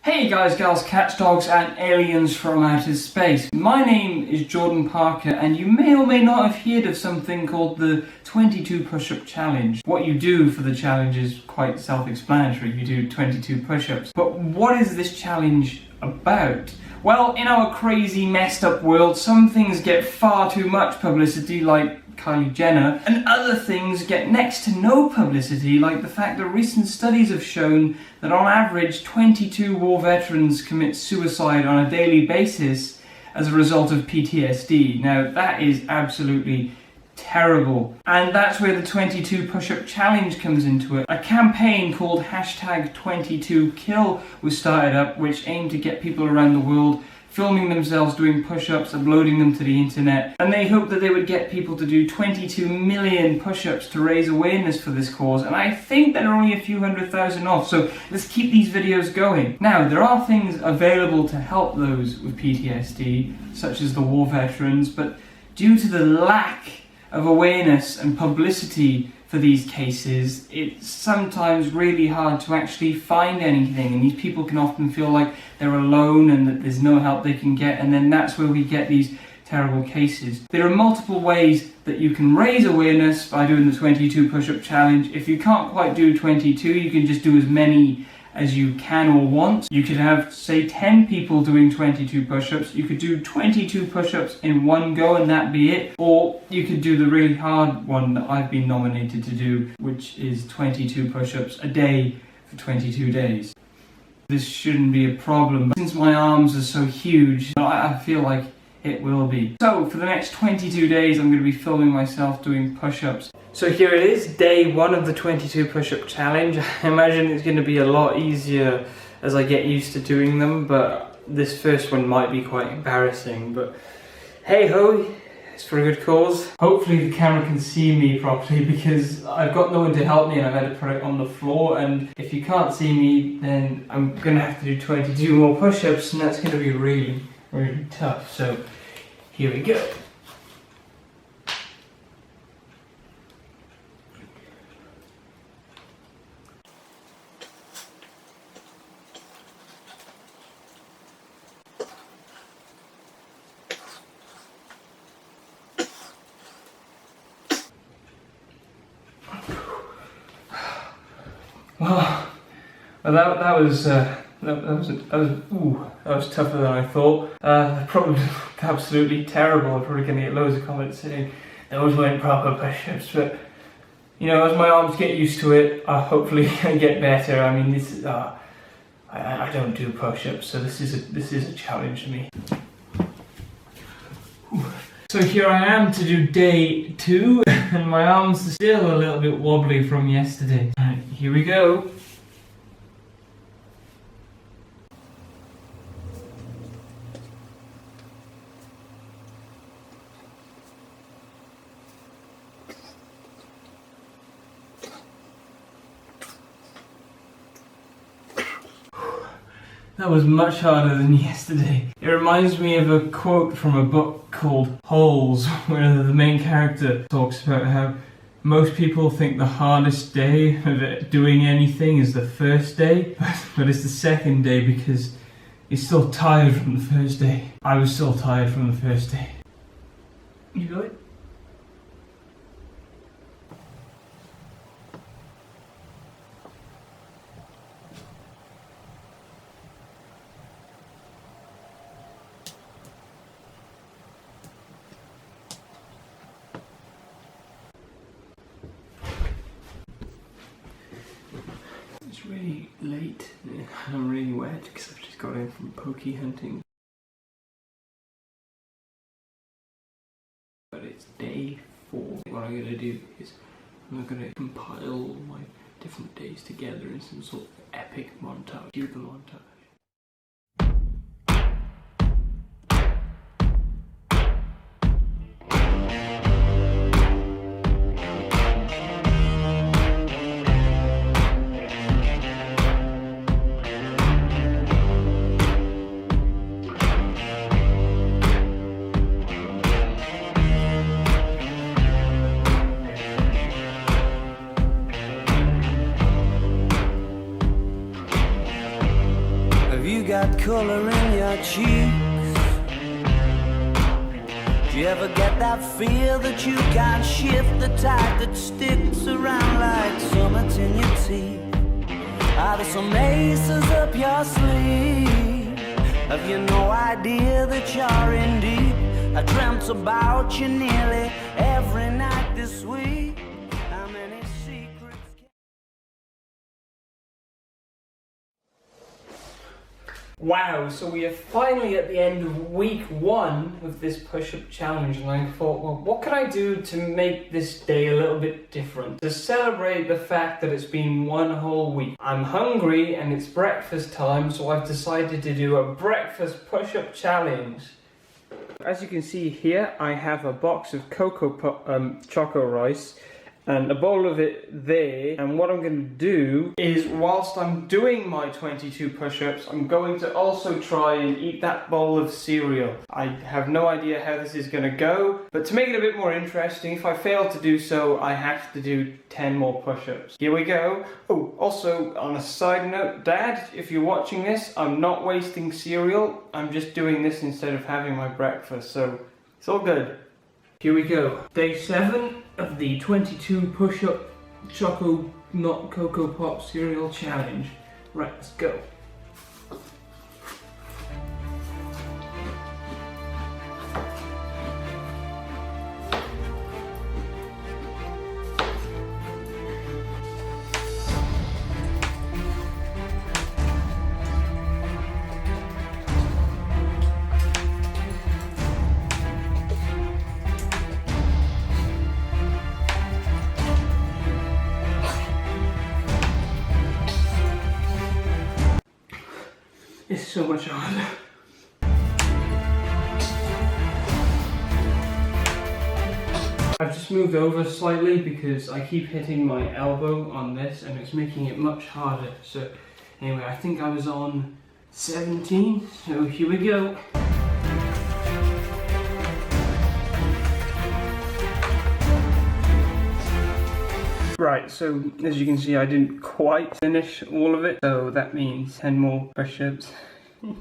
Hey guys, gals, cats, dogs and aliens from outer space. My name is Jordan Parker and you may or may not have heard of something called the 22 push-up challenge. What you do for the challenge is quite self-explanatory. You do 22 push-ups. But what is this challenge about? Well, in our crazy messed up world, some things get far too much publicity, like Kylie Jenner, and other things get next to no publicity, like the fact that recent studies have shown that on average 22 war veterans commit suicide on a daily basis as a result of PTSD. Now that is absolutely terrible, and that's where the 22 push-up challenge comes into it. A campaign called #22kill was started up, which aimed to get people around the world filming themselves doing push-ups, uploading them to the internet, and they hoped that they would get people to do 22 million push-ups to raise awareness for this cause, and I think they're only a few 100,000 off, so let's keep these videos going. Now, there are things available to help those with PTSD, such as the war veterans, but due to the lack of awareness and publicity for these cases, it's sometimes really hard to actually find anything, and these people can often feel like they're alone and that there's no help they can get, and then that's where we get these terrible cases. There are multiple ways that you can raise awareness by doing the 22 push-up challenge. If you can't quite do 22, you can just do as many as you can or want. You could have, say, 10 people doing 22 push-ups. You could do 22 push-ups in one go and that be it. Or you could do the really hard one that I've been nominated to do, which is 22 push-ups a day for 22 days. This shouldn't be a problem, but since my arms are so huge, I feel like it will be. So for the next 22 days, I'm going to be filming myself doing push-ups. So here it is, day 1 of the 22 push-up challenge. I imagine it's going to be a lot easier as I get used to doing them, but this first one might be quite embarrassing, but hey ho, it's for a good cause. Hopefully the camera can see me properly, because I've got no one to help me and I've had to put it on the floor, and if you can't see me, then I'm going to have to do 22 more push-ups, and that's going to be really tough. So here we go. That was tougher than I thought. Probably absolutely terrible. I'm probably going to get loads of comments saying those weren't proper push-ups, but you know, as my arms get used to it, hopefully I get better. I mean, this is I don't do push-ups, so this is a challenge for me. So here I am to do day 2, and my arms are still a little bit wobbly from yesterday. Alright, here we go. That was much harder than yesterday. It reminds me of a quote from a book called Holes, where the main character talks about how most people think the hardest day of doing anything is the first day, but it's the second day because you're still tired from the first day. I was still tired from the first day. You got it? It's really late and I'm really wet because I've just got in from pokey hunting. But it's day 4. What I'm going to do is I'm going to compile my different days together in some sort of epic montage. Cue the montage. you got color in your cheeks? Do you ever get that feel that you can't shift, the tide that sticks around like summits in your teeth? Are there some aces up your sleeve? Have you no idea that you're in deep? I dreamt about you nearly every night this week. How many secrets? Wow, so we are finally at the end of week 1 of this push-up challenge, and I thought, well, what can I do to make this day a little bit different? To celebrate the fact that it's been 1 whole week. I'm hungry and it's breakfast time, so I've decided to do a breakfast push-up challenge. As you can see here, I have a box of choco rice and a bowl of it there, and what I'm going to do is, whilst I'm doing my 22 push-ups, I'm going to also try and eat that bowl of cereal. I have no idea how this is going to go, but to make it a bit more interesting, if I fail to do so, I have to do 10 more push-ups. Here we go. Oh, also, on a side note, Dad, if you're watching this, I'm not wasting cereal, I'm just doing this instead of having my breakfast, so it's all good. Here we go. Day 7 of the 22 push-up choco not Cocoa Pop cereal challenge. Right, let's go. It's so much harder. I've just moved over slightly because I keep hitting my elbow on this and it's making it much harder. So anyway, I think I was on 17, so here we go. Right, so as you can see, I didn't quite finish all of it, so that means 10 more push-ups.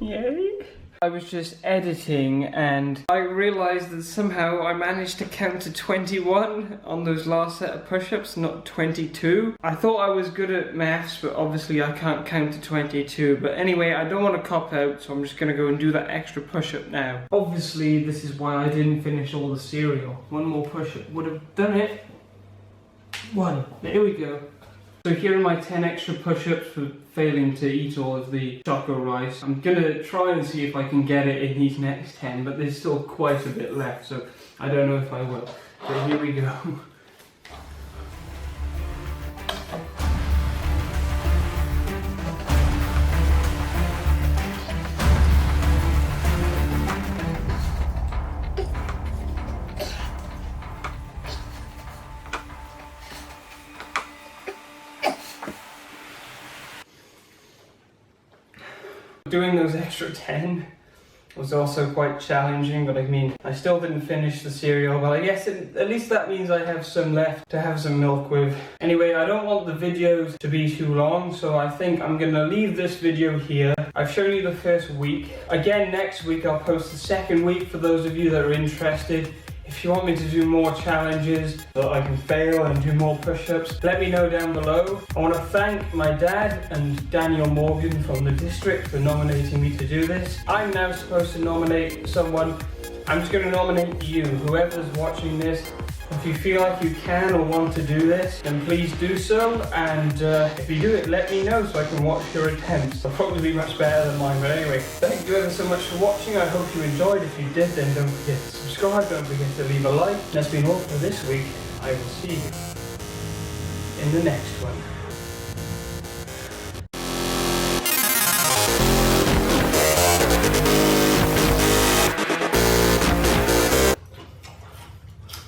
Yay! I was just editing and I realised that somehow I managed to count to 21 on those last set of push-ups, not 22. I thought I was good at maths, but obviously I can't count to 22. But anyway, I don't want to cop out, so I'm just going to go and do that extra push-up now. Obviously, this is why I didn't finish all the cereal. 1 more push-up would have done it. 1. There we go. So here are my 10 extra push-ups for failing to eat all of the choco rice. I'm gonna try and see if I can get it in these next 10, but there's still quite a bit left, so I don't know if I will. But here we go. Doing those extra 10 was also quite challenging, but I mean, I still didn't finish the cereal, but I guess at least that means I have some left to have some milk with. Anyway, I don't want the videos to be too long, so I think I'm gonna leave this video here. I've shown you the first week. Again, next week I'll post the second week for those of you that are interested. If you want me to do more challenges so that I can fail and do more push-ups, let me know down below. I want to thank my dad and Daniel Morgan from the district for nominating me to do this. I'm now supposed to nominate someone. I'm just going to nominate you, whoever's watching this. If you feel like you can or want to do this, then please do so, and if you do it, let me know so I can watch your attempts. They'll probably be much better than mine, but anyway, thank you ever so much for watching. I hope you enjoyed. If you did, then don't forget to subscribe, don't forget to leave a like. That's been all for this week. I will see you in the next one.